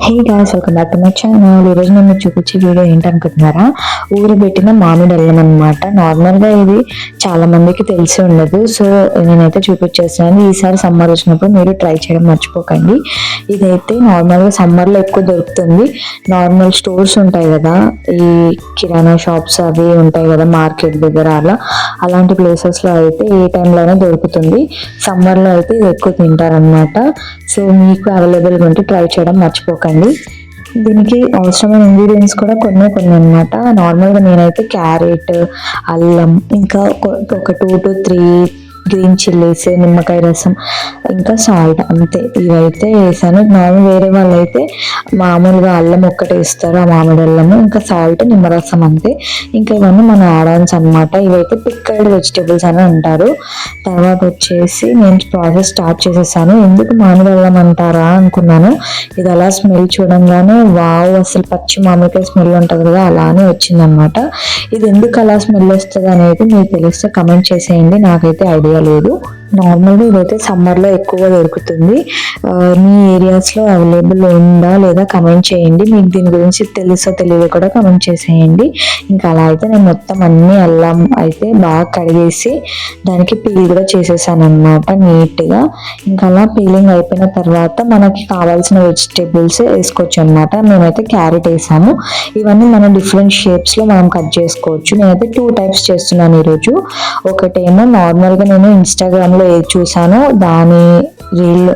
Hey guys, welcome back to my channel. ఈరోజు నేను మీకు చూపించే వీడియో ఏంటనుకుంటున్నారా? ఊరబెట్టిన మామిడి అల్లం అనమాట. నార్మల్గా ఇది చాలా మందికి తెలిసి ఉండదు, సో నేనైతే చూపించేస్తాను. ఈసారి సమ్మర్ వచ్చినప్పుడు మీరు ట్రై చేయడం మర్చిపోకండి. ఇదైతే నార్మల్గా సమ్మర్లో ఎక్కువ దొరుకుతుంది. నార్మల్ స్టోర్స్ ఉంటాయి కదా, ఈ కిరాణా షాప్స్ అవి ఉంటాయి కదా మార్కెట్ దగ్గర, అలాంటి ప్లేసెస్లో అయితే ఏ టైంలో అయినా దొరుకుతుంది. సమ్మర్లో అయితే ఇది ఎక్కువ తింటారనమాట. సో మీకు అవైలబుల్గా ఉంటే ట్రై చేయడం మర్చిపోకండి. దీనికి అవసరమైన ఇంగ్రీడియంట్స్ కూడా కొన్ని అనమాట. నార్మల్గా నేనైతే క్యారెట్, అల్లం, ఇంకా ఒక 2 to 3 గ్రీన్ చిల్లీస్, నిమ్మకాయ రసం, ఇంకా సాల్ట్, అంతే. ఇవైతే వేసాను. నార్మల్ వేరే వాళ్ళు అయితే మామూలుగా అల్లం ఒక్కటే వేస్తారు, ఆ మామిడి అల్లము, ఇంకా సాల్ట్, నిమ్మరసం, అంతే. ఇంకా ఇవన్నీ మన యాడ్-ఆన్స్ అనమాట. ఇవైతే పిక్కల్డ్ వెజిటేబుల్స్ అని అంటారు. తర్వాత వచ్చేసి నేను ప్రాసెస్ స్టార్ట్ చేసేసాను. ఎందుకు మామిడి అల్లం అంటారా అనుకున్నాను. ఇది అలా స్మెల్ చూడంగానే వావ్, అసలు పచ్చి మామిడికాయ స్మెల్ ఉంటుంది కదా, అలానే వచ్చిందనమాట. ఇది ఎందుకు అలా స్మెల్ వస్తుంది అనేది మీకు తెలిస్తే కమెంట్ చేసేయండి, నాకైతే ఐడియా లేదు. నార్మల్గా ఇదైతే సమ్మర్లో ఎక్కువగా దొరుకుతుంది. మీ ఏరియాస్లో అవైలబుల్ ఉందా లేదా కమెంట్ చేయండి. మీకు దీని గురించి తెలుసో తెలియదో కూడా కమెంట్ చేసేయండి. ఇంకా అలా అయితే నేను మొత్తం అన్ని అల్లం అయితే బాగా కడిగేసి దానికి పీల్ కూడా చేసేసాను అనమాట నీట్గా. ఇంకా అలా పీలింగ్ అయిపోయిన తర్వాత మనకి కావాల్సిన వెజిటేబుల్స్ వేసుకోవచ్చు అనమాట. మేమైతే క్యారెట్ వేసాము. ఇవన్నీ మనం డిఫరెంట్ షేప్స్లో మనం కట్ చేసుకోవచ్చు. నేనైతే 2 టైప్స్ చేస్తున్నాను ఈరోజు. ఒకటేమో నార్మల్గా నేను ఇన్స్టాగ్రామ్లో ఏది చూసానో దాని రీల్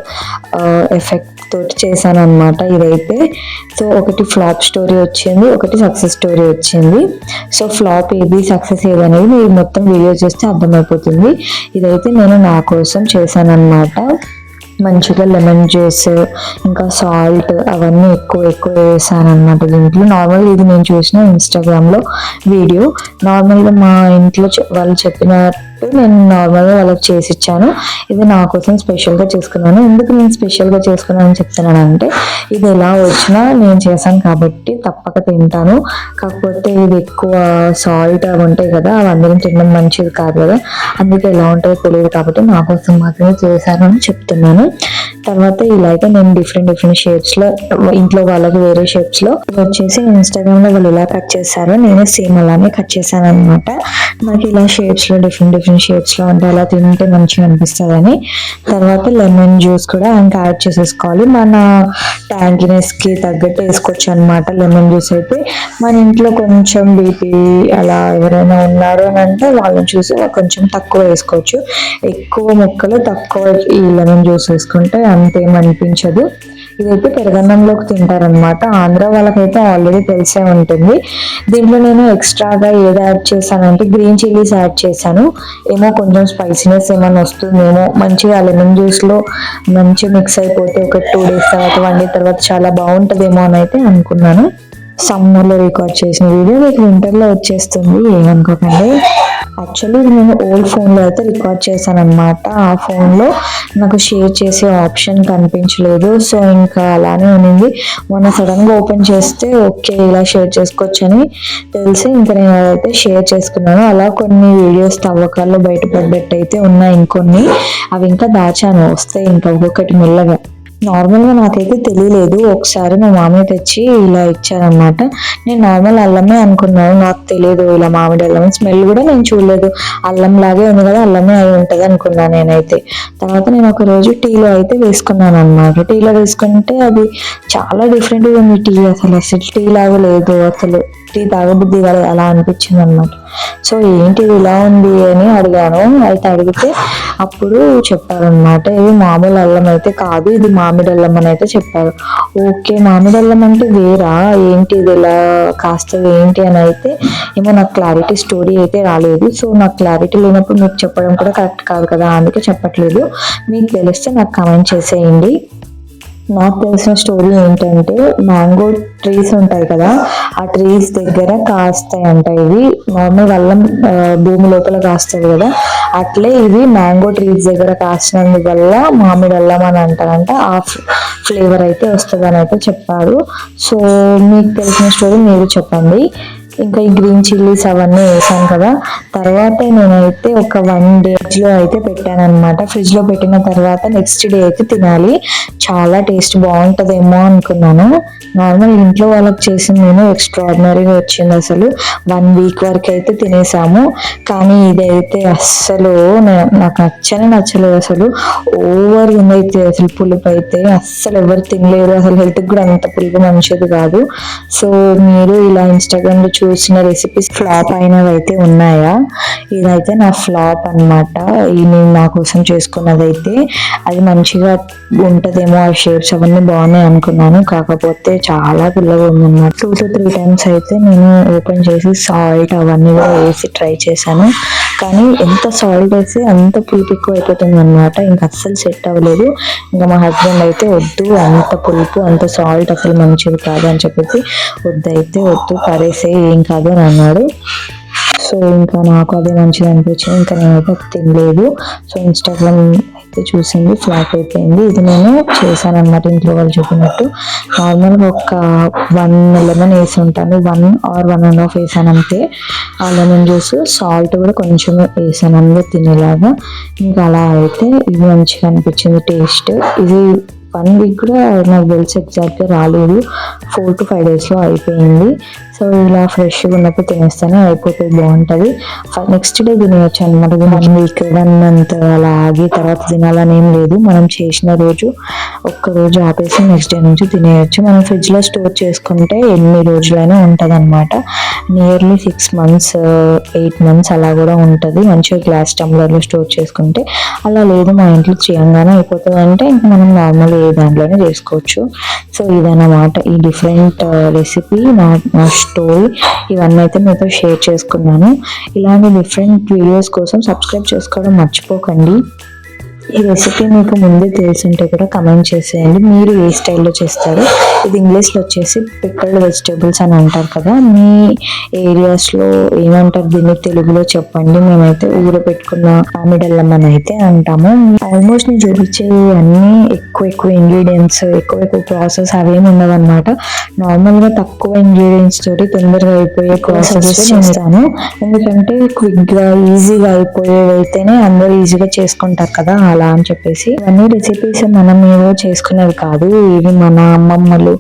ఎఫెక్ట్ తోటి చేశాను అనమాట ఇదైతే. సో ఒకటి ఫ్లాప్ స్టోరీ వచ్చింది, ఒకటి సక్సెస్ స్టోరీ వచ్చింది. సో ఫ్లాప్ ఏది, సక్సెస్ ఏది అనేది మీరు మొత్తం వీడియో చూస్తే అర్థమైపోతుంది. ఇదైతే నేను నా కోసం చేశాను అనమాట. మంచిగా లెమన్ జ్యూస్, ఇంకా సాల్ట్, అవన్నీ ఎక్కువ వేసాను అనమాట దీంట్లో. నార్మల్గా ఇది నేను చూసిన ఇన్స్టాగ్రామ్లో వీడియో. నార్మల్గా మా ఇంట్లో వాళ్ళు చెప్పినట్టు నేను నార్మల్గా వాళ్ళకి చేసి ఇచ్చాను. ఇది నా కోసం స్పెషల్గా చేసుకున్నాను. ఎందుకు నేను స్పెషల్గా చేసుకున్నాను చెప్తున్నాను అంటే, ఇది ఎలా వచ్చినా నేను చేశాను కాబట్టి తప్పక తింటాను. కాకపోతే ఇది ఎక్కువ సాల్ట్ అవి ఉంటాయి కదా, అవి అందరం తినడం మంచిది కాదు కదా, అందుకే ఎలా ఉంటుందో తెలియదు కాబట్టి నా కోసం మాత్రమే చేశాను అని చెప్తున్నాను. తర్వాత ఇలా అయితే నేను డిఫరెంట్ షేప్స్లో, ఇంట్లో వాళ్ళకి వేరే షేప్స్లో వచ్చేసి ఇన్స్టాగ్రామ్లో వాళ్ళు ఎలా కట్ చేశారో నేను సేమ్ అలానే కట్ చేశాను అనమాట. నాకు ఇలా షేప్స్లో డిఫరెంట్ షేప్స్లో ఉంటే అలా తింటే మంచిగా అనిపిస్తుందని. తర్వాత లెమన్ జ్యూస్ కూడా ఇంకా యాడ్ చేసేసుకోవాలి. మన ట్యాంకినెస్కి తగ్గట్టు వేసుకోవచ్చు అనమాట. లెమన్ జ్యూస్ అయితే మన ఇంట్లో కొంచెం బీపీ అలా ఎవరైనా ఉన్నారు అని అంటే వాళ్ళని చూసి కొంచెం తక్కువ వేసుకోవచ్చు. ఎక్కువ ముక్కలు తక్కువ ఈ లెమన్ జ్యూస్ వేసుకుంటే అంతేం అనిపించదు. ఇదైతే పెరుగన్నంలోకి తింటారనమాట. ఆంధ్ర వాళ్ళకైతే ఆల్రెడీ తెలిసే ఉంటుంది. దీంట్లో నేను ఎక్స్ట్రాగా ఏది యాడ్ చేశానంటే గ్రీన్ చిల్లీస్ యాడ్ చేశాను. ఏమో కొంచెం స్పైసీనెస్ ఏమైనా వస్తుందేమో, మంచిగా లెమన్ జ్యూస్లో మంచిగా మిక్స్ అయిపోతే ఒక 2 days తర్వాత 1 day తర్వాత చాలా బాగుంటుందేమో అని అయితే అనుకున్నాను. సమ్మర్లో రికార్డ్ చేసిన వీడియో మీకు వింటర్లో వచ్చేస్తుంది, ఏమనుకోకండి. యాక్చువల్లీ నేను ఓల్డ్ ఫోన్లో అయితే రికార్డ్ చేశాను అనమాట. ఆ ఫోన్లో నాకు షేర్ చేసే ఆప్షన్ కనిపించలేదు, సో ఇంకా అలానే ఉన్నింది. మొన్న సడన్గా ఓపెన్ చేస్తే ఓకే ఇలా షేర్ చేసుకోవచ్చు అని తెలిసి ఇంకా నేను అదైతే షేర్ చేసుకున్నాను. అలా కొన్ని వీడియోస్ తవ్వకాల్లో బయటపడ్డట్టు అయితే ఉన్నాయి. ఇంకొన్ని అవి ఇంకా దాచాను, వస్తాయి ఇంకా ఒక్కొక్కటి మెల్లగా. నార్మల్గా నాకైతే తెలియలేదు. ఒకసారి మా మామయ్య తెచ్చి ఇలా ఇచ్చారనమాట. నేను నార్మల్ అల్లమే అనుకున్నాను, నాకు తెలియదు ఇలా మామిడి అల్లం. స్మెల్ కూడా నేను చూడలేదు, అల్లం లాగే ఉంది కదా, అల్లమే అయి ఉంటుంది అనుకున్నాను నేనైతే. తర్వాత నేను ఒక రోజు టీలో అయితే వేసుకున్నాను అనమాట. టీలో వేసుకుంటే అది చాలా డిఫరెంట్గా ఉంది టీ. అసలు టీ లాగా లేదు, అసలు టీ తాగబుద్ధి కాదు, అలా అనిపించింది అనమాట. సో ఏంటిది ఇలా ఉంది అని అడిగాను. అయితే అడిగితే అప్పుడు చెప్పారనమాట, ఇది మామూలు అల్లం అయితే కాదు, ఇది మామిడి అల్లం అని అయితే చెప్పారు. ఓకే, మామిడి అల్లం అంటే వేరా ఏంటి, ఇది ఇలా కాస్త ఏంటి అని అయితే ఏమో నాకు క్లారిటీ స్టోరీ అయితే రాలేదు. సో నాకు క్లారిటీ లేనప్పుడు మీకు చెప్పడం కూడా కరెక్ట్ కాదు కదా, అందుకే చెప్పట్లేదు. మీకు తెలిస్తే నాకు కమెంట్ చేసేయండి. నాకు తెలిసిన స్టోరీ ఏంటంటే, మ్యాంగో ట్రీస్ ఉంటాయి కదా, ఆ ట్రీస్ దగ్గర కాస్తాయి అంట ఇవి. నార్మల్ అల్లం భూమి లోపల కాస్తుంది కదా, అట్లే ఇవి మ్యాంగో ట్రీస్ దగ్గర కాసినందువల్ల మామిడి అల్లం అని అంటారంట. ఆ ఫ్లేవర్ అయితే వస్తుంది అని అయితే చెప్పారు. సో మీకు తెలిసిన స్టోరీ మీరు చెప్పండి. ఇంకా ఈ గ్రీన్ చిల్లీస్ అవన్నీ వేసాను కదా. తర్వాత నేనైతే ఒక 1 day లో అయితే పెట్టాను అనమాట. ఫ్రిడ్జ్ లో పెట్టిన తర్వాత నెక్స్ట్ డే అయితే తినాలి. చాలా టేస్ట్ బాగుంటదేమో అనుకున్నాను. నార్మల్ ఇంట్లో వాళ్ళకి చేసింది నేను ఎక్స్ట్రాడినరీగా వచ్చింది. అసలు 1 week వరకు అయితే తినేసాము. కానీ ఇదైతే అస్సలు నాకు నచ్చలేదు. అసలు ఓవర్ ఉందైతే అసలు పులుపు అయితే అస్సలు ఎవరు తినలేరు. అసలు హెల్త్ కూడా అంత పులుపు మంచిది కాదు. సో మీరు ఇలా ఇన్స్టాగ్రామ్ లో చూసిన రెసిపీస్ ఫ్లాప్ అయినవి అయితే ఉన్నాయా? ఇదైతే నా ఫ్లాప్ అనమాట. నేను నా కోసం చేసుకున్నదైతే అది మంచిగా ఉంటదేమో, ఆ షేప్స్ అవన్నీ బాగున్నాయి అనుకున్నాను. కాకపోతే చాలా పుల్లగా ఉందన్నమాట. 2 to 3 times అయితే నేను ఓపెన్ చేసి సాల్ట్ అవన్నీ కూడా వేసి ట్రై చేశాను. కానీ ఎంత సాల్ట్ వేసి అంత పులుపు ఎక్కువ అయిపోతుంది అనమాట. ఇంకా అస్సలు సెట్ అవ్వలేదు. ఇంకా మా హస్బెండ్ అయితే వద్దు, అంత పులుపు అంత సాల్ట్ అసలు మంచిది కాదు అని చెప్పేసి వద్దు కరేసే, ఏం కాదు అని అన్నాడు. సో ఇంకా నాకు అదే మంచిది అనిపించింది. ఇంకా నేనైతే తినలేదు. సో ఇన్స్టాగ్రామ్ అయితే చూసింది, ఫ్లాప్ అయిపోయింది. ఇది నేను చేశాను అనమాట ఇంట్లో వాళ్ళు చెప్పినట్టు. నార్మల్గా ఒక 1 లెమన్ వేసి ఉంటాను, 1 or 1.5 వేసాను అంతే. ఆ లెమన్ జ్యూస్, సాల్ట్ కూడా కొంచెం వేసాను అందులో తినేలాగా. ఇంకా అలా అయితే ఇది మంచిగా అనిపించింది టేస్ట్. ఇది 1 week కూడా నాకు తెలిసి ఎగ్జాక్ట్గా రాలేదు. 4 to 5 daysలో అయిపోయింది. సో ఇలా ఫ్రెష్గా ఉన్నప్పుడు తినేస్తేనే అయిపోతుంది, బాగుంటుంది. నెక్స్ట్ డే తినేయచ్చు అనమాట. 1 week 1 month అలా ఆగి తర్వాత తినాలని ఏం లేదు. మనం చేసిన రోజు ఒక్కరోజు ఆపేసి నెక్స్ట్ డే నుంచి తినేయచ్చు. మనం ఫ్రిడ్జ్లో స్టోర్ చేసుకుంటే ఎన్ని రోజులైనా ఉంటుంది అనమాట. నియర్లీ 6 months 8 months అలా కూడా ఉంటుంది. మంచిగా గ్లాస్ టంబ్లర్లో స్టోర్ చేసుకుంటే. అలా లేదు మా ఇంట్లో చేయంగానే అయిపోతుంది అంటే ఇంకా మనం నార్మల్ ఏ దాంట్లోనే చేసుకోవచ్చు. సో ఇదన్నమాట ఈ డిఫరెంట్ రెసిపీ, నా స్టోరీ. ఇవన్నీ అయితే మీతో షేర్ చేసుకున్నాను. ఇలాంటి డిఫరెంట్ వీడియోస్ కోసం సబ్స్క్రైబ్ చేసుకోవడం మర్చిపోకండి. ఈ రెసిపీ మీకు ముందే తెలుసుంటే కూడా కమెంట్ చేసేయండి. మీరు ఏ స్టైల్లో చేస్తారు? ఇది ఇంగ్లీష్లో వచ్చేసి పిక్కిల్డ్ వెజిటేబుల్స్ అని అంటారు కదా. మీ ఏరియాస్లో ఏమంటారు దీన్ని తెలుగులో చెప్పండి. మేమైతే ఊరబెట్టుకున్న మామిడల్లం అని అయితే అంటాము. ఆల్మోస్ట్ నేను చూపించే అన్నీ ఎక్కువ ఇంగ్రీడియంట్స్, ఎక్కువ ప్రాసెస్ అవేమి ఉండవు అనమాట. నార్మల్గా తక్కువ ఇంగ్రీడియంట్స్ తోటి తొందరగా అయిపోయే ప్రాసెస్ చేస్తాను. ఎందుకంటే క్విక్గా ఈజీగా అయిపోయేవి అయితేనే అందరూ ఈజీగా చేసుకుంటారు కదా, అలా అని చెప్పేసి. ఇవన్నీ రెసిపీస్ మనం ఏవో చేసుకునేవి కాదు. ఇవి మన అమ్మమ్మలు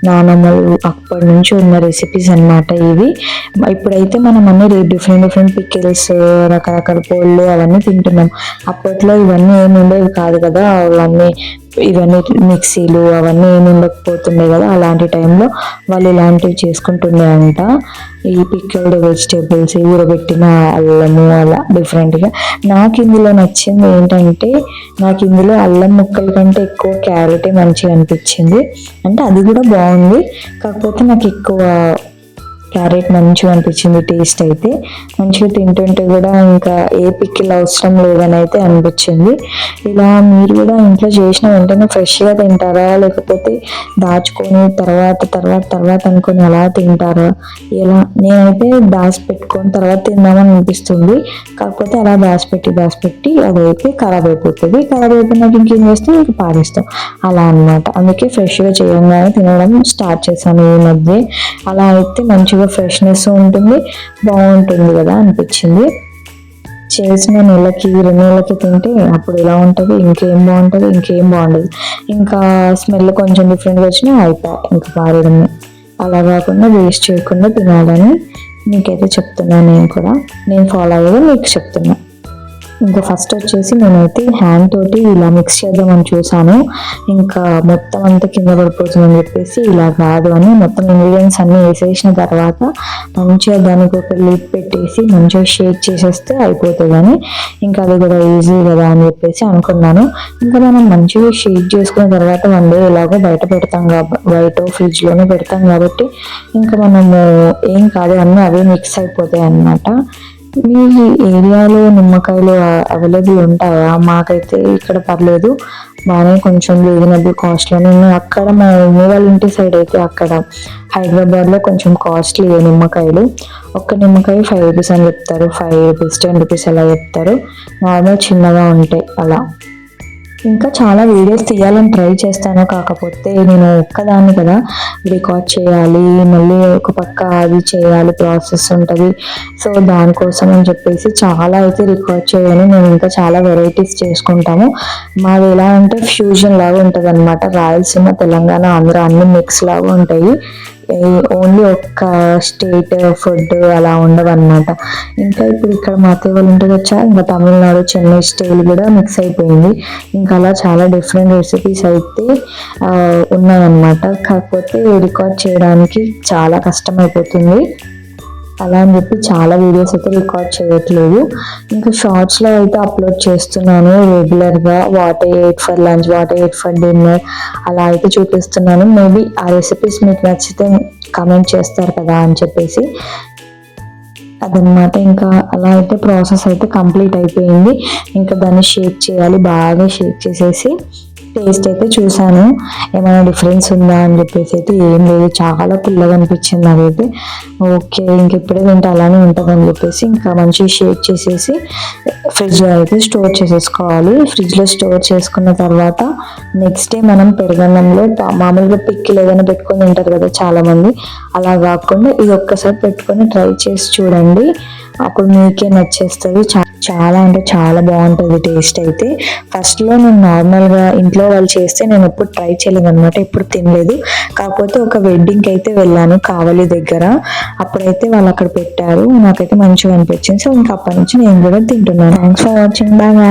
నానమ్మలు అప్పటి నుంచి ఉన్న రెసిపీస్ అన్నమాట ఇవి. ఇప్పుడైతే మనం అన్ని డిఫరెంట్ పికిల్స్, రకరకాల పోళ్ళు అవన్నీ తింటున్నాం. అప్పట్లో ఇవన్నీ ఏమి ఉండేవి కాదు కదా. ఇవన్నీ మిక్సీలు అవన్నీ ఏమి ఉండకపోతుండే కదా. అలాంటి టైంలో వాళ్ళు ఇలాంటివి చేసుకుంటుండే అంట. ఈ పిక్కిల్డ్ వెజిటేబుల్స్, ఊరబెట్టిన అల్లము అలా డిఫరెంట్గా. నాకు ఇందులో నచ్చింది ఏంటంటే, నాకు ఇందులో అల్లం ముక్కల కంటే ఎక్కువ క్యారెటే మంచిగా అనిపించింది. అంటే అది కూడా బాగుంది, కాకపోతే నాకు ఎక్కువ క్యారెట్ మంచిగా అనిపించింది. టేస్ట్ అయితే మంచిగా తింటుంటే కూడా ఇంకా ఏ పిక్కిల్ అవసరం లేదని అయితే అనిపించింది. ఇలా మీరు కూడా ఇంట్లో చేసిన వెంటనే ఫ్రెష్గా తింటారా, లేకపోతే దాచుకొని తర్వాత అనుకొని అలా తింటారా? ఇలా నేనైతే పెట్టుకొని తర్వాత తిందామని అనిపిస్తుంది. కాకపోతే అలా దాచిపెట్టి అదైతే ఖరాబ్ అయిపోతుంది. ఖరాబ్ అయిపోయినాక ఇంకేం చేస్తాం, ఇంకా పారేస్తాం అలా అనమాట. అందుకే ఫ్రెష్గా చేయంగానే తినడం స్టార్ట్ చేశాను ఈ మధ్య. అలా అయితే మంచిగా ఫ్రెష్నెస్ ఉంటుంది, బాగుంటుంది కదా అనిపించింది. చేసిన నెలకి 2 నెలలకి తింటే అప్పుడు ఎలా ఉంటుంది, ఇంకేం బాగుండదు. ఇంకా స్మెల్ కొంచెం డిఫరెంట్గా వచ్చినా ఇంకా పారేయడమే. అలా కాకుండా వేస్ట్ చేయకుండా తినాలని మీకైతే చెప్తున్నాను. నేను ఫాలో అయ్యేది మీకు చెప్తున్నా. ఇంకా ఫస్ట్ వచ్చేసి నేనైతే హ్యాండ్ తోటి ఇలా మిక్స్ చేద్దామని చూసాను. ఇంకా మొత్తం అంతా కింద పడిపోతుందని చెప్పేసి ఇలా కాదు అని మొత్తం ఇంగ్రీడియంట్స్ అన్నీ వేసేసిన తర్వాత మంచిగా దానికి ఒక లిడ్ పెట్టేసి మంచిగా షేక్ చేసేస్తే అయిపోతుందని, ఇంకా అది కూడా ఈజీ కదా అని చెప్పేసి అనుకున్నాను. ఇంకా మనం మంచిగా షేక్ చేసుకున్న తర్వాత 1 day ఎలాగో బయట ఫ్రిడ్జ్లోనే పెడతాం కాబట్టి ఇంకా మనము ఏం కాదు, అన్నీ అవే మిక్స్ అయిపోతాయి అన్నమాట. మీ ఏరియాలో నిమ్మకాయలు అవైలబుల్ ఉంటాయా? మాకైతే ఇక్కడ పర్లేదు, బాగానే కొంచెం రీజనబుల్ కాస్ట్లోనే ఉన్నాయి. అక్కడ మా వాళ్ళ ఇంటి సైడ్ అయితే అక్కడ హైదరాబాద్లో కొంచెం కాస్ట్లీ నిమ్మకాయలు. ఒక్క నిమ్మకాయ 5 rupees అని చెప్తారు, 5 rupees 10 rupees అలా చెప్తారు. నార్మల్ చిన్నగా ఉంటాయి అలా. ఇంకా చాలా వీడియోస్ తీయాలని ట్రై చేస్తాను. కాకపోతే నేను ఒక్కదాన్ని కదా, రికార్డ్ చేయాలి, మళ్ళీ ఒక పక్క అది చేయాలి, ప్రాసెస్ ఉంటుంది. సో దానికోసం అని చెప్పేసి చాలా అయితే రికార్డ్ చేయను. మేము ఇంకా చాలా వెరైటీస్ చేసుకుంటాము. మాది ఎలా అంటే ఫ్యూజన్ లాగా ఉంటుంది అనమాట. రాయలసీమ, తెలంగాణ, ఆంధ్ర అన్ని మిక్స్ లాగా ఉంటాయి. ఓన్లీ ఒక్క స్టేట్ ఫుడ్ అలా ఉండవన్నమాట. ఇంకా ఇప్పుడు ఇక్కడ మా అత్తయ్య వాళ్ళ ఇంటికి వచ్చా, ఇంకా తమిళనాడు, చెన్నై స్టైల్ కూడా మిక్స్ అయిపోయింది. ఇంకా అలా చాలా డిఫరెంట్ రెసిపీస్ అయితే ఉన్నాయన్నమాట. కాకపోతే రికార్డ్ చేయడానికి చాలా కష్టం అయిపోతుంది. అలా అని చెప్పి చాలా వీడియోస్ అయితే రికార్డ్ చేయట్లేదు. ఇంకా షార్ట్స్లో అయితే అప్లోడ్ చేస్తున్నాను రెగ్యులర్గా. What I ate for lunch, what I ate for dinner అలా అయితే చూపిస్తున్నాను. మేబీ ఆ రెసిపీస్ మీకు నచ్చితే కామెంట్ చేస్తారు కదా అని చెప్పేసి అదనమాట. ఇంకా అలా అయితే ప్రాసెస్ అయితే కంప్లీట్ అయిపోయింది. ఇంకా దాన్ని షేక్ చేయాలి, బాగా షేక్ చేసేసి టేస్ట్ అయితే చూసాను ఏమైనా డిఫరెన్స్ ఉందా అని చెప్పేసి. అయితే ఏం లేదు, చాలా పుల్లగా అనిపించింది నాకైతే. ఓకే, ఇంక ఇప్పుడే తింటే అలానే ఉంటుంది అని చెప్పేసి ఇంకా మంచిగా షేక్ చేసేసి ఫ్రిడ్జ్లో అయితే స్టోర్ చేసేసుకోవాలి. ఫ్రిడ్జ్లో స్టోర్ చేసుకున్న తర్వాత నెక్స్ట్ డే మనం పెరుగన్నంలో మామూలుగా పిక్కిలు ఏదైనా పెట్టుకొని తింటారు కదా చాలామంది, అలా కాకుండా ఇది ఒక్కసారి పెట్టుకొని ట్రై చేసి చూడండి. అప్పుడు మీకే నచ్చేస్తుంది. చాలా అంటే చాలా బాగుంటుంది టేస్ట్ అయితే. ఫస్ట్లో నేను నార్మల్గా ఇంట్లో వాళ్ళు చేస్తే నేను ఎప్పుడు ట్రై చేయలేదు అనమాట, ఎప్పుడు తినలేదు. కాకపోతే ఒక వెడ్డింగ్కి అయితే వెళ్ళాను కావలి దగ్గర, అప్పుడైతే వాళ్ళు అక్కడ పెట్టారు, నాకైతే మంచిగా అనిపించింది. సో ఇంకా అప్పటి నుంచి నేను కూడా తింటున్నాను. Thanks for watching, bye bye.